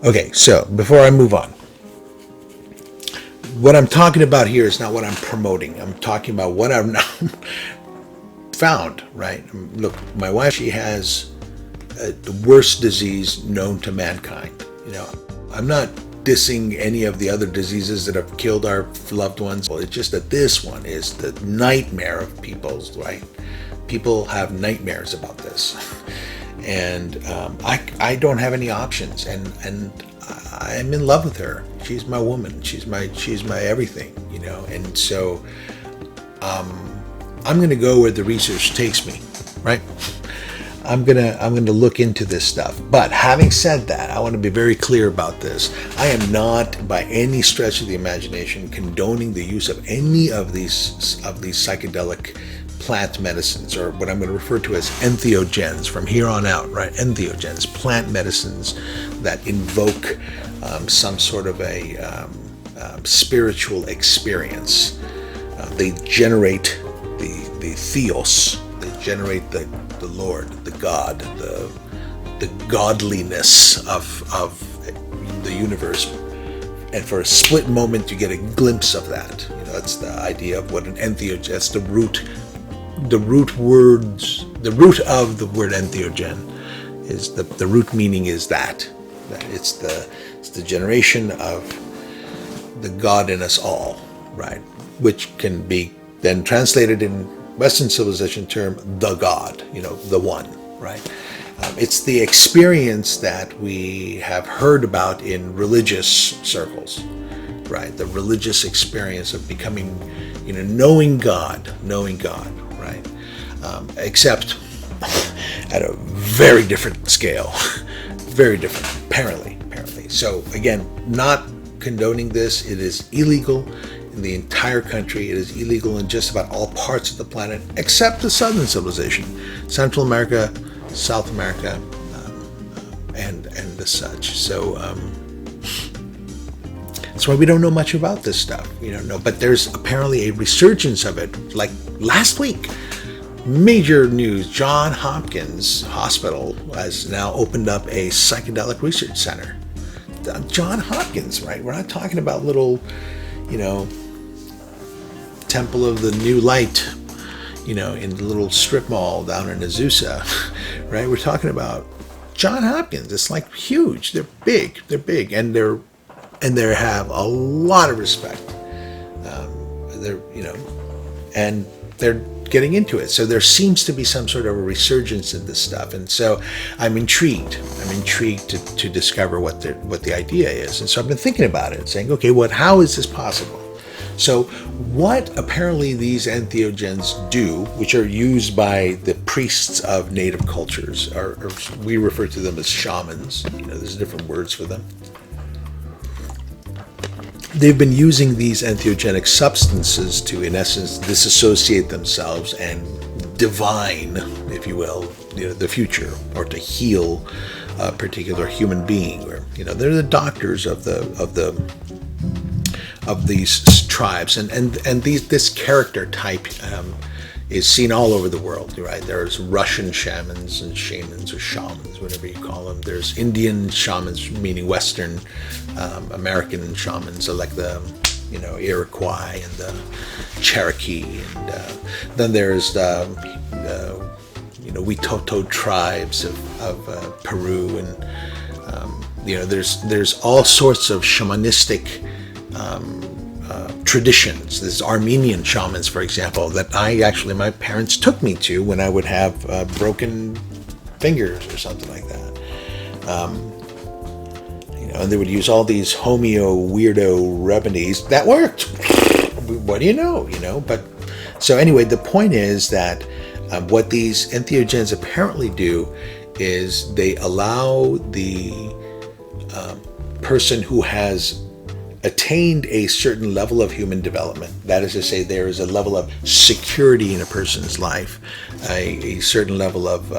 Okay, so before I move on, what I'm talking about here is not what I'm promoting. I'm talking about what I've now found, right? Look, my wife, she has the worst disease known to mankind. I'm not dissing any of the other diseases that have killed our loved ones. Well, it's just that this one is the nightmare of people's, right? People have nightmares about this. And I don't have any options, and I'm in love with her. She's my woman. She's my everything, And so I'm going to go where the research takes me, right? I'm gonna look into this stuff. But having said that, I want to be very clear about this. I am not, by any stretch of the imagination, condoning the use of any of these psychedelic plant medicines, or what I'm going to refer to as entheogens from here on out, right? Entheogens, plant medicines that invoke some sort of a spiritual experience. They generate the theos. They generate the Lord, the God, the godliness of the universe. And for a split moment, you get a glimpse of that. That's the idea of what an entheogen. That's the root of the word entheogen. Is the root meaning is that it's the generation of the God in us all, right? Which can be then translated in Western civilization term, the God, the one, right? It's the experience that we have heard about in religious circles, right? The religious experience of becoming, knowing God, right? Except at a very different scale, very different, apparently. So again, not condoning this. It is illegal in the entire country. It is illegal in just about all parts of the planet, except the southern civilization, Central America, South America, and the such. So that's why we don't know much about this stuff. We don't know, but there's apparently a resurgence of it. Like last week, major news: Johns Hopkins Hospital has now opened up a psychedelic research center. Johns Hopkins, right? We're not talking about little, Temple of the New Light, in the little strip mall down in Azusa, right? We're talking about Johns Hopkins. It's like huge. They're big, and they have a lot of respect. And they're getting into it. So there seems to be some sort of a resurgence in this stuff, and so I'm intrigued to discover what the idea is. And so I've been thinking about it, saying, okay, how is this possible? So what apparently these entheogens do, which are used by the priests of native cultures, or we refer to them as shamans. There's different words for them. They've been using these entheogenic substances to, in essence, disassociate themselves and divine, if you will, the future, or to heal a particular human being. Or they're the doctors of these tribes, and this character type is seen all over the world, right? There's Russian shamans or shamans, whatever you call them. There's Indian shamans, meaning Western American shamans, like the Iroquois and the Cherokee, and then there's the Witoto tribes of Peru, and there's all sorts of shamanistic traditions. There's Armenian shamans, for example, that my parents took me to when I would have broken fingers or something like that. And they would use all these homeo weirdo remedies that worked. What do you know? But so anyway, the point is that what these entheogens apparently do is they allow the person who has attained a certain level of human development. That is to say, there is a level of security in a person's life, a certain level of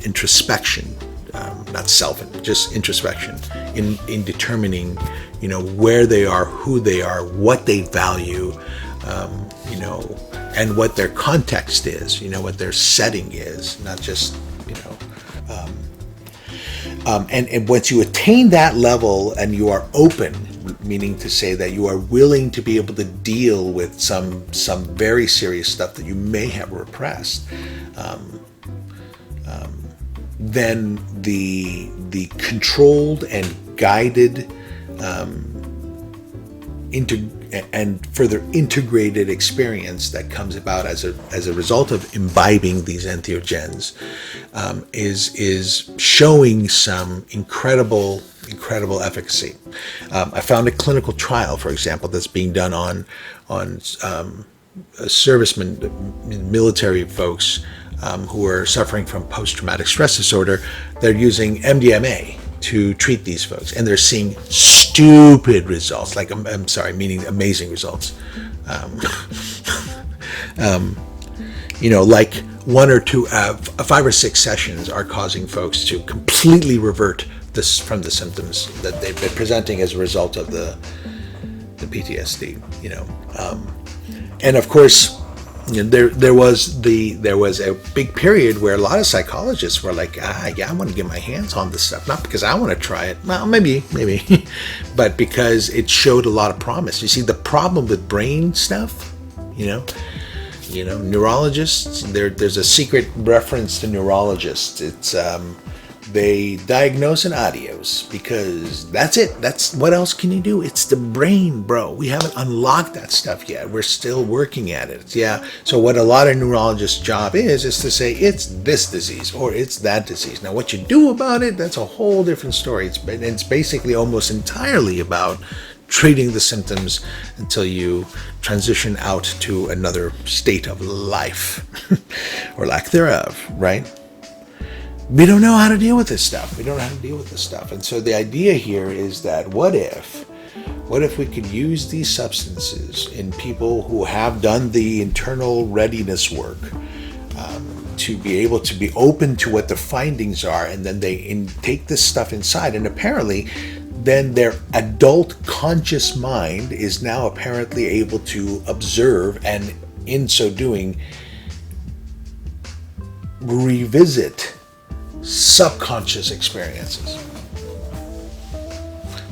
introspection, not self, just introspection in determining, where they are, who they are, what they value, and what their context is, what their setting is, not just, And once you attain that level and you are open, meaning to say that you are willing to be able to deal with some very serious stuff that you may have repressed, then the controlled and guided and further integrated experience that comes about as a result of imbibing these entheogens is showing some incredible efficacy. I found a clinical trial, for example, that's being done on servicemen, military folks who are suffering from post-traumatic stress disorder. They're using MDMA to treat these folks, and they're seeing stupid results, meaning amazing results. Like 1 or 2, 5 or 6 sessions are causing folks to completely revert from the symptoms that they've been presenting as a result of the PTSD. And of course, there was a big period where a lot of psychologists were like, I want to get my hands on this stuff, not because I want to try it, well, maybe, but because it showed a lot of promise. You see, the problem with brain stuff, neurologists, there's a secret reference to neurologists. It's they diagnose an adios, because that's it. That's what else can you do? It's the brain, bro. We haven't unlocked that stuff yet. We're still working at it. Yeah. So what a lot of neurologists' job is to say it's this disease or it's that disease. Now, what you do about it, that's a whole different story. It's basically almost entirely about treating the symptoms until you transition out to another state of life or lack thereof, right? We don't know how to deal with this stuff. And so the idea here is that what if we could use these substances in people who have done the internal readiness work to be able to be open to what the findings are, and then they take this stuff inside, and apparently then their adult conscious mind is now apparently able to observe, and in so doing revisit subconscious experiences.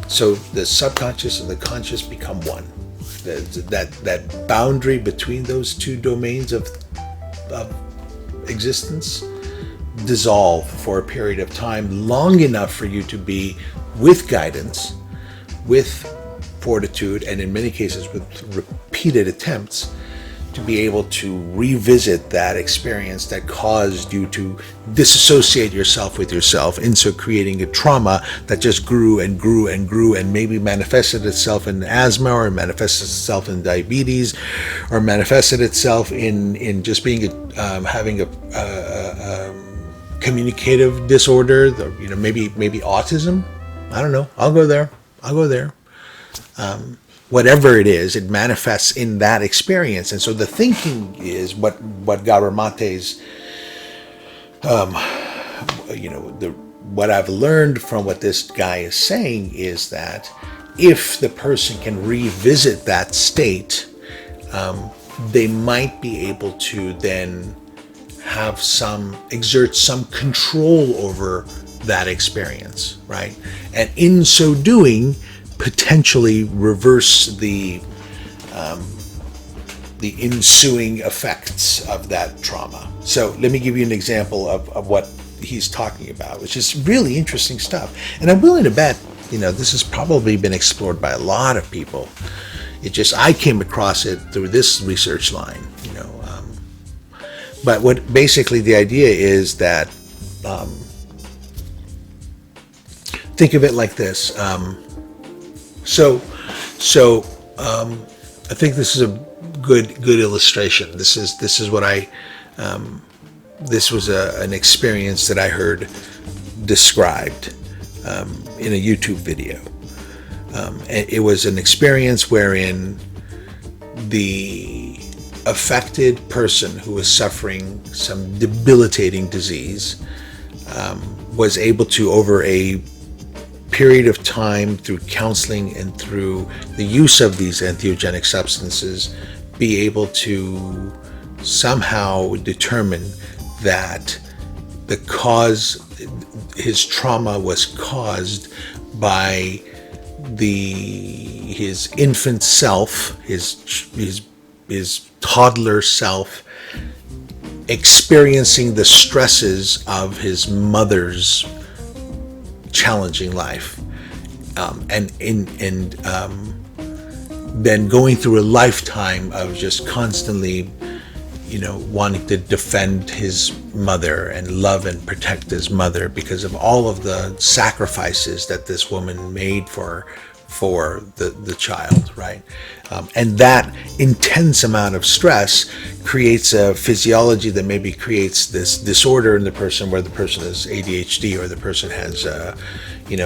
So the subconscious and the conscious become one. That boundary between those two domains of existence dissolve for a period of time, long enough for you to be with guidance, with fortitude, and in many cases with repeated attempts, to be able to revisit that experience that caused you to disassociate yourself with yourself, and so creating a trauma that just grew and grew and grew, and maybe manifested itself in asthma, or manifested itself in diabetes, or manifested itself in just being having a communicative disorder, maybe autism. I don't know. I'll go there. Whatever it is, it manifests in that experience. And so the thinking is what Gabor Mate's, what I've learned from what this guy is saying is that if the person can revisit that state, they might be able to then exert some control over that experience, right? And in so doing, potentially reverse the ensuing effects of that trauma. So let me give you an example of what he's talking about, which is really interesting stuff. And I'm willing to bet, this has probably been explored by a lot of people. I came across it through this research line, but what basically the idea is that, think of it like this. So I think this is a good illustration. This is what this was an experience that I heard described in a YouTube video. It was an experience wherein the affected person who was suffering some debilitating disease was able to, over a period of time, through counseling and through the use of these entheogenic substances, be able to somehow determine that the cause his trauma was caused by his infant self, his toddler self, experiencing the stresses of his mother's challenging life, and then going through a lifetime of just constantly, wanting to defend his mother and love and protect his mother because of all of the sacrifices that this woman made for the child, right? And that intense amount of stress creates a physiology that maybe creates this disorder in the person, where the person has ADHD, or the person has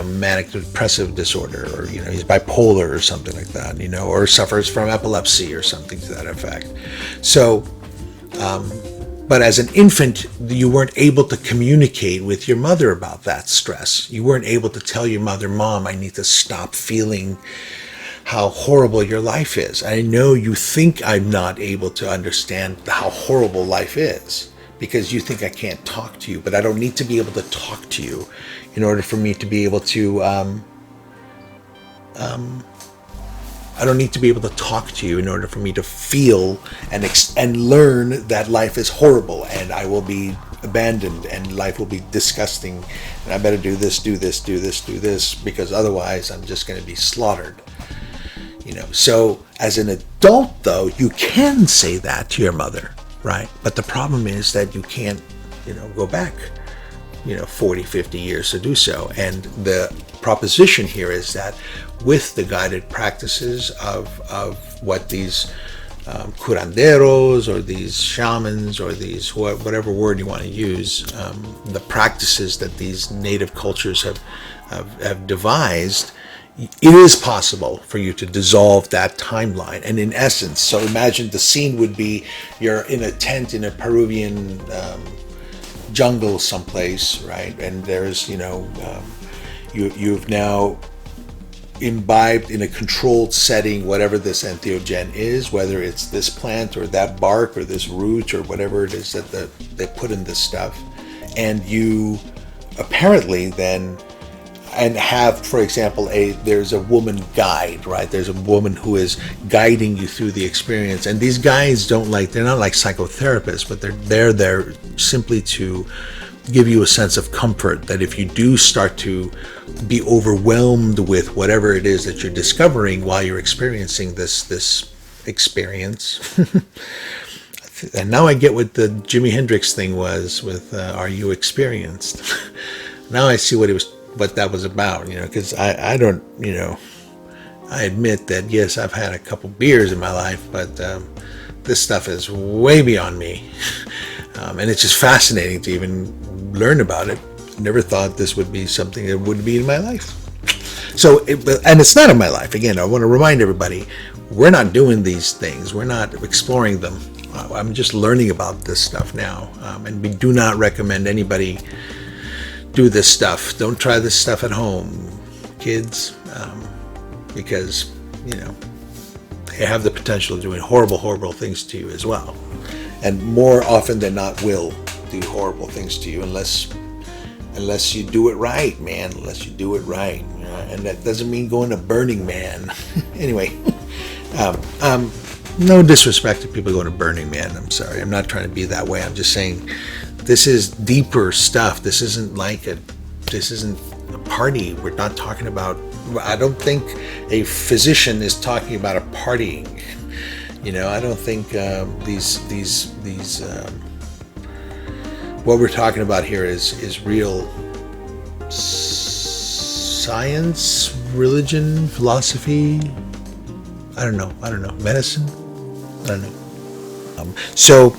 manic depressive disorder, or he's bipolar or something like that, or suffers from epilepsy or something to that effect. So but as an infant, you weren't able to communicate with your mother about that stress. You weren't able to tell your mother, Mom, I need to stop feeling how horrible your life is. I know you think I'm not able to understand how horrible life is because you think I can't talk to you, but I don't need to be able to talk to you in order for me to be able to I don't need to be able to talk to you in order for me to feel and learn that life is horrible and I will be abandoned and life will be disgusting and I better do this, because otherwise I'm just going to be slaughtered. So as an adult, though, you can say that to your mother, right? But the problem is that you can't, go back, 40, 50 years to do so. And the proposition here is that with the guided practices of what these curanderos or these shamans or these whatever word you want to use, the practices that these native cultures have devised, it is possible for you to dissolve that timeline. And in essence, so imagine the scene would be you're in a tent in a Peruvian jungle someplace, right? And there's, you've now imbibed in a controlled setting whatever this entheogen is, whether it's this plant or that bark or this root or whatever it is that they put in this stuff. And you apparently then and have, for example, there's a woman guide, right? There's a woman who is guiding you through the experience. And these guides they're not like psychotherapists, but they're there simply to give you a sense of comfort that if you do start to be overwhelmed with whatever it is that you're discovering while you're experiencing this experience. And now I get what the Jimi Hendrix thing was with Are You Experienced? Now I see what that was about, because I don't, I admit that, yes, I've had a couple beers in my life, but this stuff is way beyond me. And it's just fascinating to even learn about it. Never thought this would be something that would be in my life. So, and it's not in my life. Again, I want to remind everybody, we're not doing these things. We're not exploring them. I'm just learning about this stuff now. And we do not recommend anybody do this stuff. Don't try this stuff at home, kids, because, they have the potential of doing horrible, horrible things to you as well. And more often than not will do horrible things to you unless you do it right, man. Unless you do it right. And that doesn't mean going to Burning Man. Anyway, no disrespect to people going to Burning Man. I'm sorry. I'm not trying to be that way. I'm just saying this is deeper stuff. This isn't a party. We're not talking about, I don't think a physician is talking about a partying. I don't think these what we're talking about here is real science, religion, philosophy. I don't know. Medicine. I don't know. So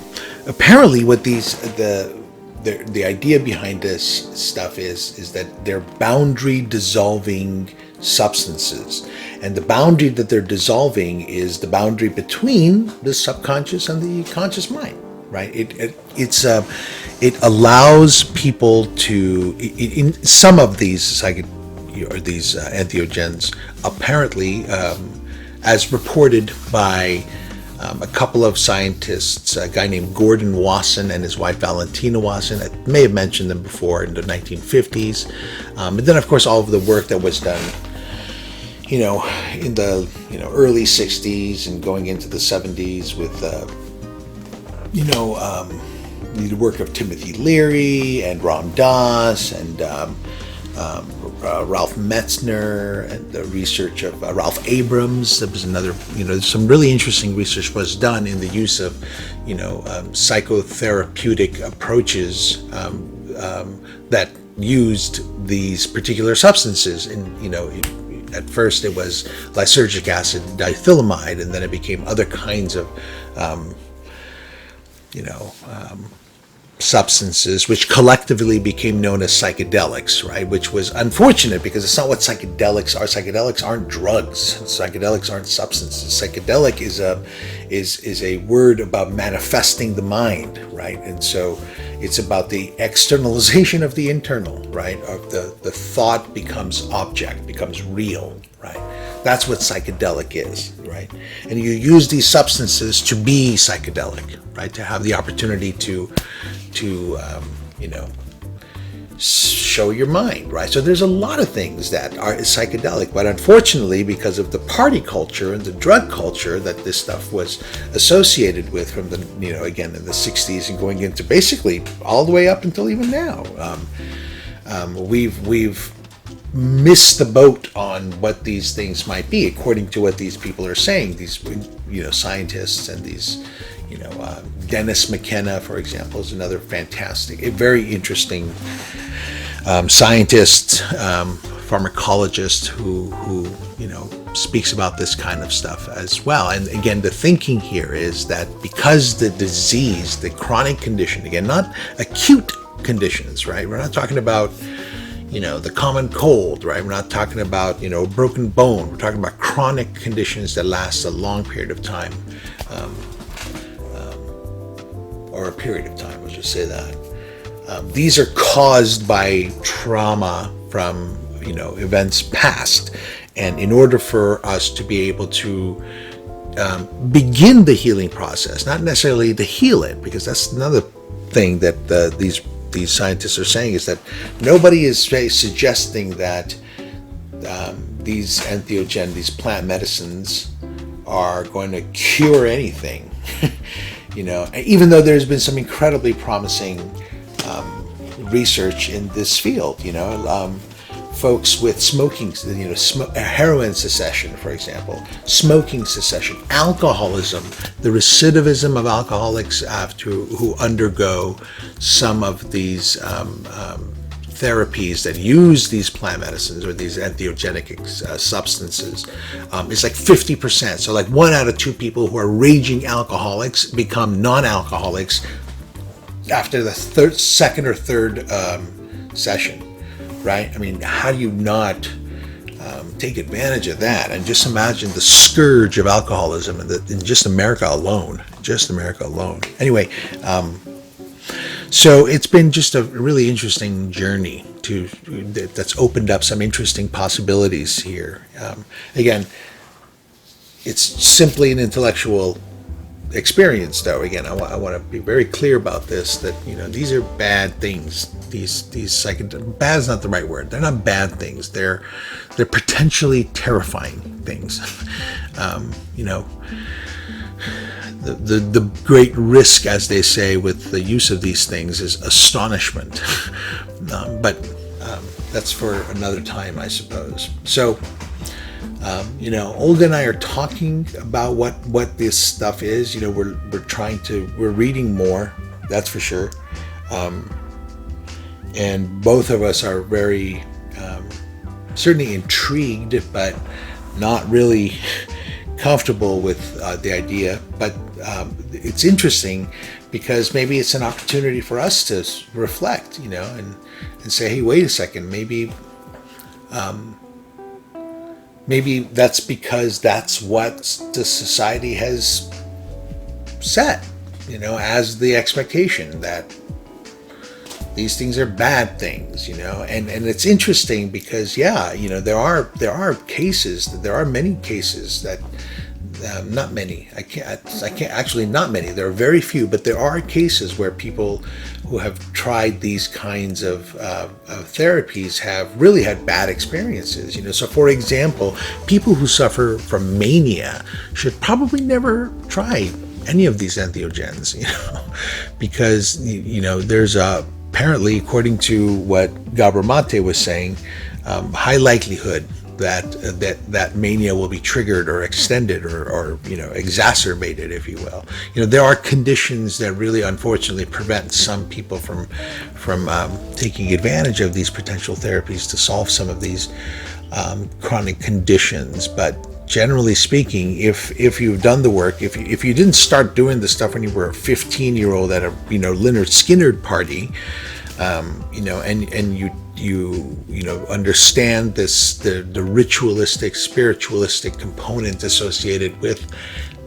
apparently, what the idea behind this stuff is that they're boundary dissolving substances, and the boundary that they're dissolving is the boundary between the subconscious and the conscious mind, right? It allows people to, in some of these entheogens, apparently, as reported by A couple of scientists, a guy named Gordon Wasson and his wife Valentina Wasson, I may have mentioned them before, in the 1950s. And then, of course, all of the work that was done, in the early 60s and going into the 70s with, the work of Timothy Leary and Ram Dass and Ralph Metzner, and the research of Ralph Abrams. There was another, some really interesting research was done in the use of, psychotherapeutic approaches that used these particular substances. And, at first it was lysergic acid diethylamide, and then it became other kinds of, substances which collectively became known as psychedelics, right? Which was unfortunate because it's not what psychedelics are. Psychedelics aren't drugs. Psychedelics aren't substances. Psychedelic is a word about manifesting the mind, right? And so it's about the externalization of the internal, right? Of the thought becomes object, becomes real, right? That's what psychedelic is, right? And you use these substances to be psychedelic, right? To have the opportunity to show your mind, right? So there's a lot of things that are psychedelic, but unfortunately, because of the party culture and the drug culture that this stuff was associated with from the, again, in the 60s and going into basically all the way up until even now, we've missed the boat on what these things might be, according to what these people are saying, these, scientists and these, Dennis McKenna, for example, is another fantastic, a very interesting scientist, pharmacologist who speaks about this kind of stuff as well. And again, the thinking here is that because the disease, the chronic condition, again, not acute conditions, right? We're not talking about, the common cold, right? We're not talking about, a broken bone. We're talking about chronic conditions that last a long period of time. Or a period of time, let's just say that. These are caused by trauma from, events past. And in order for us to be able to begin the healing process, not necessarily to heal it, because that's another thing that these scientists are saying, is that nobody is suggesting that these entheogen, these plant medicines, are going to cure anything. Even though there's been some incredibly promising research in this field, folks with smoking, heroin cessation, for example, smoking cessation, alcoholism, the recidivism of alcoholics who undergo some of these therapies that use these plant medicines or these entheogenic substances is like 50%. So like 1 out of 2 people who are raging alcoholics become non-alcoholics after the second or third session, right? I mean, how do you not take advantage of that? And just imagine the scourge of alcoholism in just America alone. Anyway, so it's been just a really interesting journey that's opened up some interesting possibilities here. Again, it's simply an intellectual experience, though. Again, I want to be very clear about this, that these are bad things. These bad is not the right word. They're not bad things. They're potentially terrifying things. The great risk, as they say, with the use of these things is astonishment. But that's for another time, I suppose. So, Olga and I are talking about what this stuff is. We're reading more, that's for sure. And both of us are very certainly intrigued, but not really comfortable with the idea. But it's interesting because maybe it's an opportunity for us to reflect, and say, hey, wait a second, maybe that's because that's what the society has set, as the expectation that these things are bad things, and it's interesting because, there are many cases Not many. I can't actually, not many. There are very few, but there are cases where people who have tried these kinds of therapies have really had bad experiences. So for example, people who suffer from mania should probably never try any of these entheogens, because there's apparently, according to what Gabor Mate was saying, high likelihood that mania will be triggered or extended or exacerbated, if you will. There are conditions that really unfortunately prevent some people from taking advantage of these potential therapies to solve some of these chronic conditions. But generally speaking, if you've done the work, if you didn't start doing the stuff when you were a 15-year-old at a Lynyrd Skynyrd party, and you understand the ritualistic, spiritualistic component associated with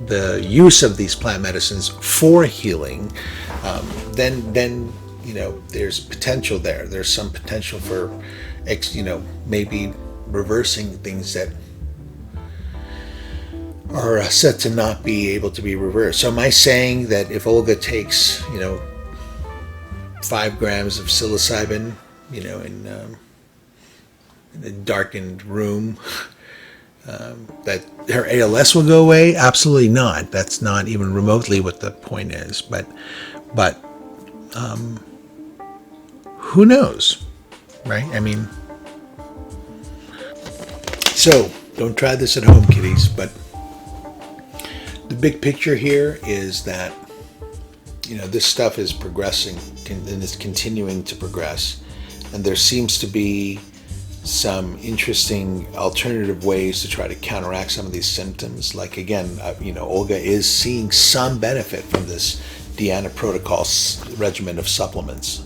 the use of these plant medicines for healing, then there's potential there. There's some potential for maybe reversing things that are said to not be able to be reversed. So am I saying that if Olga takes 5 grams of psilocybin, in a darkened room, that her ALS will go away? Absolutely not. That's not even remotely what the point is. But who knows, right? I mean, so don't try this at home, kiddies. But the big picture here is that this stuff is progressing and is continuing to progress. And there seems to be some interesting alternative ways to try to counteract some of these symptoms. Like, again, Olga is seeing some benefit from this Diana protocol regimen of supplements.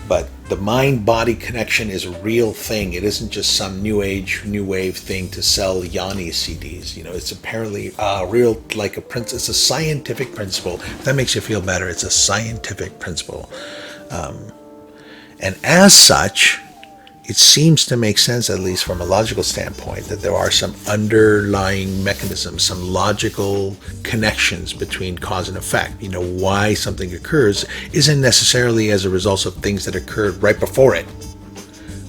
But the mind-body connection is a real thing. It isn't just some new age, new wave thing to sell Yanni CDs. It's apparently real, like it's a scientific principle. If that makes you feel better, it's a scientific principle. And as such, it seems to make sense, at least from a logical standpoint, that there are some underlying mechanisms, some logical connections between cause and effect. Why something occurs isn't necessarily as a result of things that occurred right before it,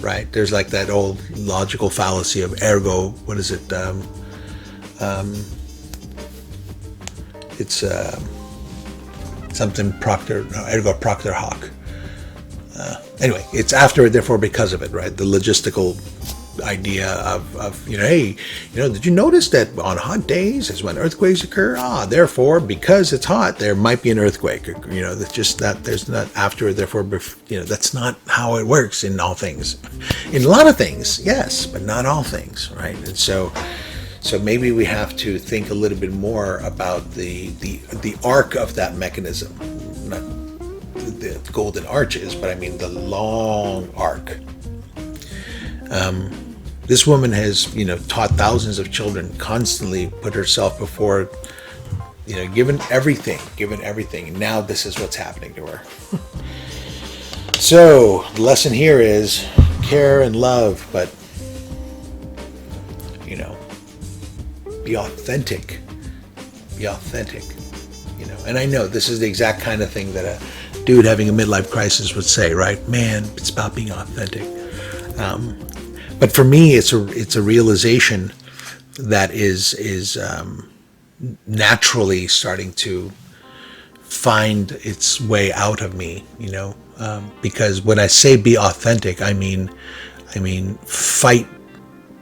right? There's like that old logical fallacy of ergo, what is it? It's something ergo propter hoc. Anyway, it's after it, therefore because of it, right? The logistical idea of hey, did you notice that on hot days is when earthquakes occur? Therefore, because it's hot, there might be an earthquake. That's just that there's not after it, therefore, that's not how it works in all things. In a lot of things, yes, but not all things, right? And so maybe we have to think a little bit more about the arc of that mechanism. Not the golden arches, but I mean the long arc. This woman has, taught thousands of children, constantly put herself before, given everything. And now this is what's happening to her. So the lesson here is care and love, but, be authentic. Be authentic. And I know this is the exact kind of thing that a dude having a midlife crisis would say, right? Man, it's about being authentic. But for me, it's a realization that is naturally starting to find its way out of me, because when I say be authentic, I mean fight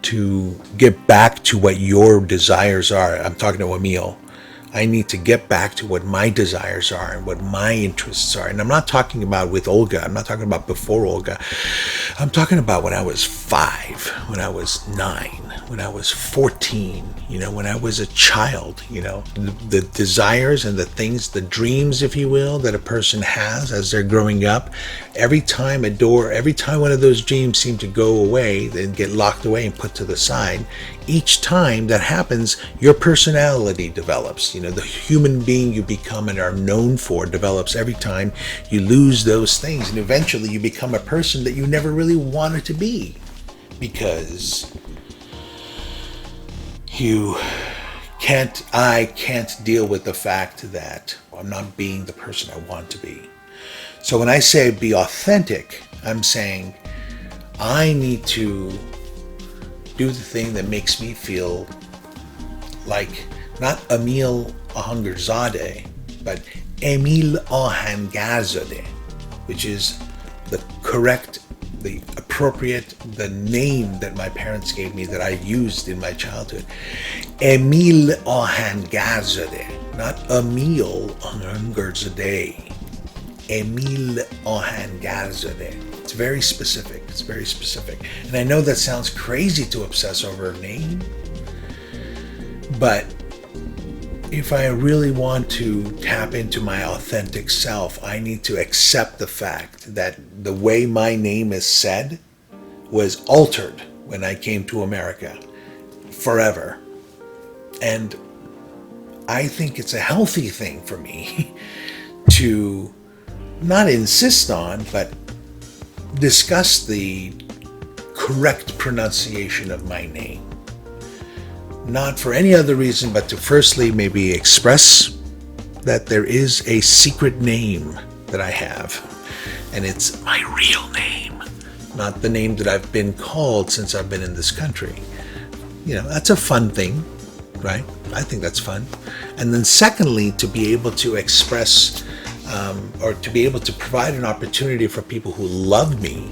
to get back to what your desires are. I'm talking to Emil. I need to get back to what my desires are and what my interests are. And I'm not talking about with Olga. I'm not talking about before Olga. I'm talking about when I was 5, when I was 9, when I was 14, when I was a child, the desires and the things, the dreams, if you will, that a person has as they're growing up. Every time one of those dreams seemed to go away, then get locked away and put to the side, each time that happens, your personality develops. The human being you become and are known for develops every time you lose those things. And eventually you become a person that you never really wanted to be, because I can't deal with the fact that I'm not being the person I want to be. So when I say be authentic, I'm saying I need to do the thing that makes me feel like not Emil Ahangarzadeh, but Emil Ahangarzadeh, which is the appropriate, the name that my parents gave me that I used in my childhood. Emil Ahangarzadeh, not Emil Ahangarzadeh. Emil Ahangarzadeh. It's very specific. And I know that sounds crazy to obsess over a name, but if I really want to tap into my authentic self, I need to accept the fact that the way my name is said was altered when I came to America forever. And I think it's a healthy thing for me to not insist on, but discuss the correct pronunciation of my name. Not for any other reason but to firstly maybe express that there is a secret name that I have, and it's my real name, not the name that I've been called since I've been in this country. That's a fun thing, right? I think that's fun. And then secondly, to be able to express or to be able to provide an opportunity for people who love me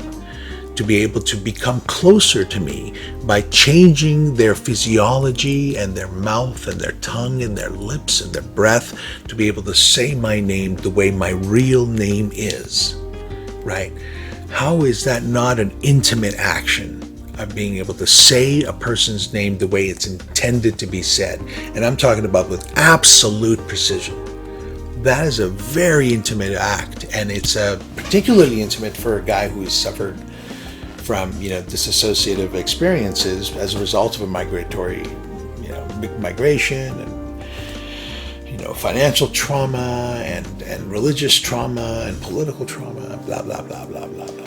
to be able to become closer to me by changing their physiology and their mouth and their tongue and their lips and their breath to be able to say my name the way my real name is, right? How is that not an intimate action of being able to say a person's name the way it's intended to be said? And I'm talking about with absolute precision. That is a very intimate act, and it's particularly intimate for a guy who has suffered from dissociative experiences as a result of a migration and financial trauma and religious trauma and political trauma, blah blah blah blah blah blah.